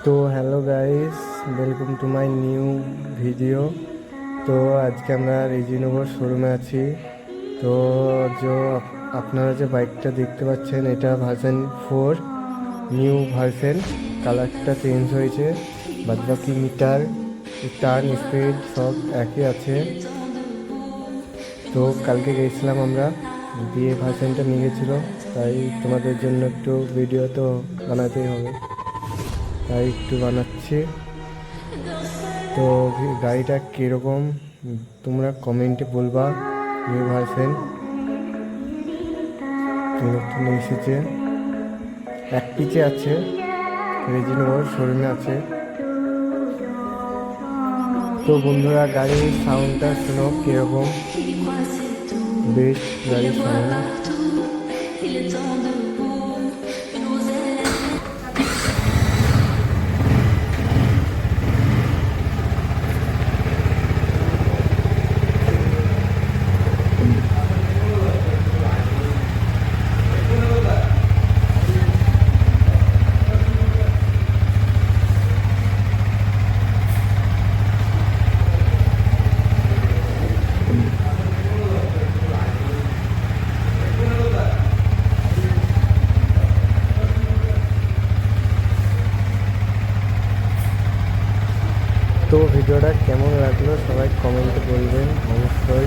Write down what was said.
তো hello guys, welcome to my new video. তো আজকে আমরা রেজিনগর শোরুমে আছি। তো যে আপনারা যে বাইকটা দেখতে পাচ্ছেন, এটা ভার্সন 4 নিউ ভার্সন। কালারটা চেঞ্জ হয়েছে, বাদবাকি মিটার, টার্ন স্পিড সব একই আছে। তো কালকে গেছিলাম আমরা, দিয়ে ভার্সনটা নিয়ে গেছিলো, তাই তোমাদের জন্য একটু ভিডিও তো বানাতেই হবে, তাই একটু বানাচ্ছি। তো গাড়িটা কীরকম তোমরা কমেন্টে বলবা। নিউ ভার্সন নতুন এসেছে, এক পিচে আছে, রেজিনগর শোরুমে আছে। তো বন্ধুরা, গাড়ির সাউন্ডটা শোনো কীরকম, বেস্ট গাড়ির সাউন্ড। তো ভিডিওটা কেমন লাগলো সবাই কমেন্টে বলবেন অবশ্যই।